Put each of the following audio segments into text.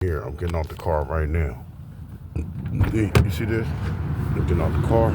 Here, I'm getting out the car right now. You see this? I'm getting out the car.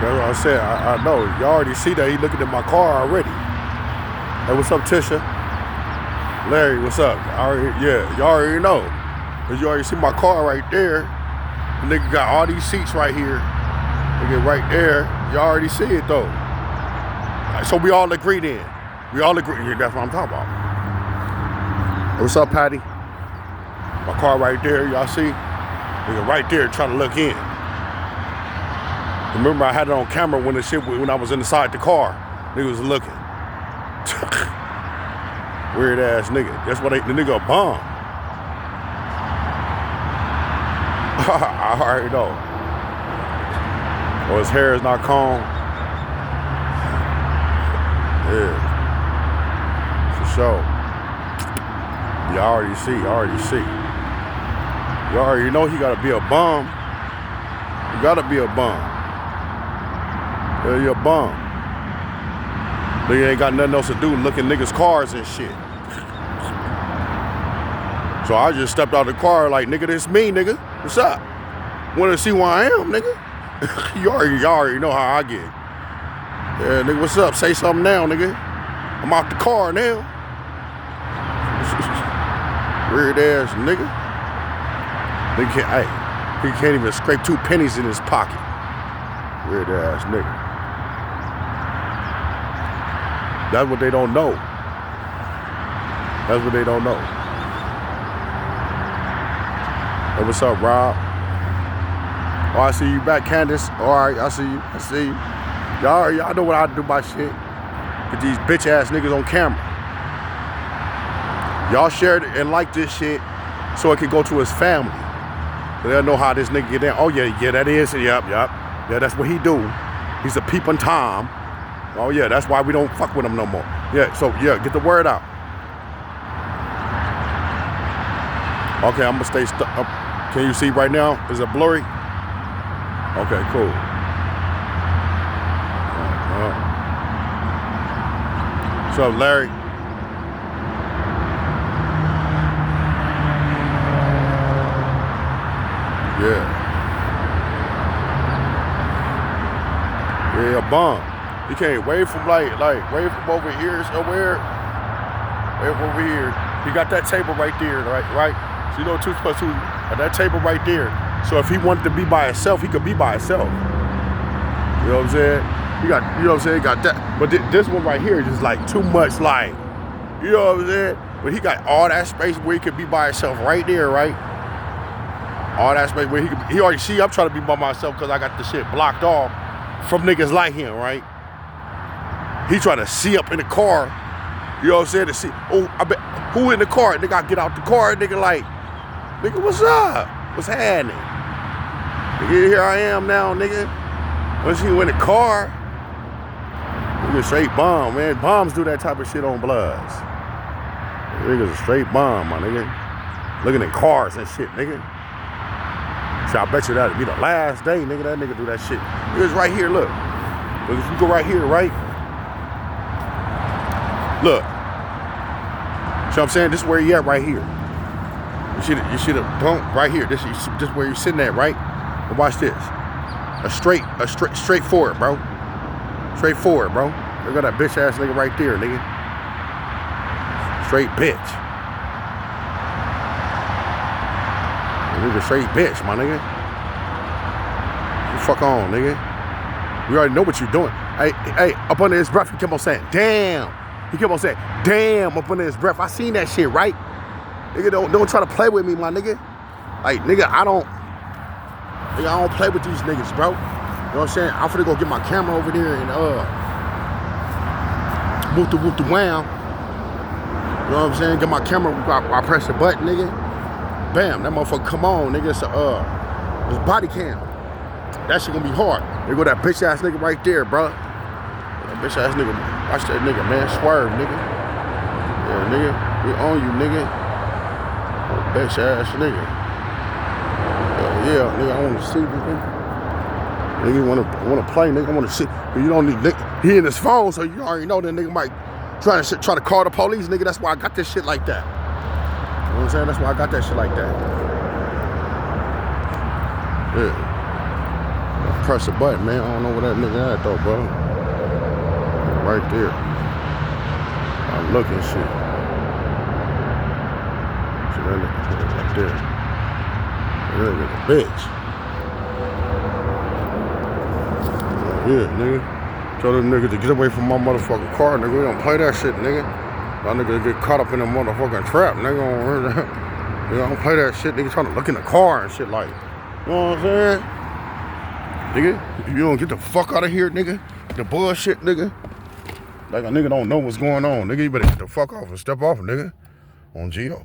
That's what I said. I know. You already see that. He looking at my car already. Hey, what's up, Tisha? Larry, what's up? You already know. Cause you already see my car right there. The nigga got all these seats right here. Nigga right there. You already see it though. So we all agree then. We all agree. Yeah, that's what I'm talking about. What's up, Patty? My car right there, y'all see? Nigga right there trying to look in. Remember I had it on camera when I was inside the car. Nigga was looking. Weird ass nigga. That's what the nigga a bum. I already know. Or his hair is not combed. Yeah. For sure. You already see. You already know he gotta be a bum. You gotta be a bum. Yeah, you a bum. Nigga ain't got nothing else to do looking niggas' cars and shit. So I just stepped out of the car like, nigga, this me, nigga. What's up? Wanna see where I am, nigga? You already know how I get. Yeah, nigga, what's up? Say something now, nigga. I'm out the car now. Weird ass nigga. He can't even scrape 2 pennies in his pocket. Weird ass nigga. That's what they don't know. That's what they don't know. Hey, what's up, Rob? Oh, I see you back, Candace. All right, I see you. Y'all know what I do my shit. Get these bitch ass niggas on camera. Y'all shared it and like this shit so it can go to his family. So they'll know how this nigga get down. Oh yeah, that is. Yep. Yeah, that's what he do. He's a peeping Tom. Oh yeah, that's why we don't fuck with him no more. Yeah, so yeah, get the word out. Okay, I'm gonna stay up. Can you see right now? Is it blurry? Okay, cool. What's up, Larry? Yeah, a bum. You can't wave from wave from over here somewhere. Wave from over here. He got that table right there, right? So you know 2 plus 2 at that table right there. So if he wanted to be by himself, he could be by himself. You know what I'm saying? He got, you know what I'm saying? Got that. But this one right here is just like too much, like, you know what I'm saying? But he got all that space where he could be by himself right there, right? All that space where he already see I'm trying to be by myself because I got the shit blocked off from niggas like him, right? He trying to see up in the car, you know what I'm saying? To see, oh, I bet, who in the car? Nigga, I get out the car, nigga like, nigga, what's up? What's happening? Nigga, here I am now, nigga. Once you in the car, nigga straight bomb, man. Bombs do that type of shit on Bloods. Nigga's a straight bomb, my nigga. Looking at cars and shit, nigga. So I bet you that'll be the last day, nigga, that nigga do that shit. It's right here, look. Look, if you go right here, right? Look. See what I'm saying? This is where he at right here. You should have bumped right here. This is where you're sitting at, right? And watch this. Straightforward, bro. Straightforward, bro. Look at that bitch ass nigga right there, nigga. Straight bitch. Nigga, straight bitch, my nigga. You fuck on, nigga. We already know what you're doing. Hey, up under his breath, he kept on saying, damn. He kept on saying, damn, up under his breath. I seen that shit, right? Nigga, don't try to play with me, my nigga. Like, nigga, I don't play with these niggas, bro. You know what I'm saying? I'm finna go get my camera over there and whoop the wham. You know what I'm saying? Get my camera, I press the button, nigga. Bam, that motherfucker come on, nigga. It's body cam. That shit gonna be hard. There go that bitch ass nigga right there, bro. That bitch ass nigga. Watch that nigga, man. Swerve, nigga. Yeah, nigga. We on you, nigga. Oh, bitch ass nigga. Yeah, nigga, I wanna see, nigga. Nigga wanna play, nigga. I wanna see. But you don't need, nigga. He in his phone, so you already know that nigga might try to call the police, nigga. That's why I got this shit like that. You know what I'm saying? That's why I got that shit like that. Yeah. Press the button, man. I don't know where that nigga at though, bro. Right there. I'm looking shit. So that nigga right there. That nigga bitch. Yeah, nigga. Tell them niggas to get away from my motherfucking car, nigga. We don't play that shit, nigga. Y'all niggas get caught up in a motherfucking trap, nigga. You don't play that shit, nigga. Trying to look in the car and shit like, you know what I'm saying? Nigga, if you don't get the fuck out of here, nigga, the bullshit, nigga. Like a nigga don't know what's going on, nigga. You better get the fuck off and step off, nigga. On Geo.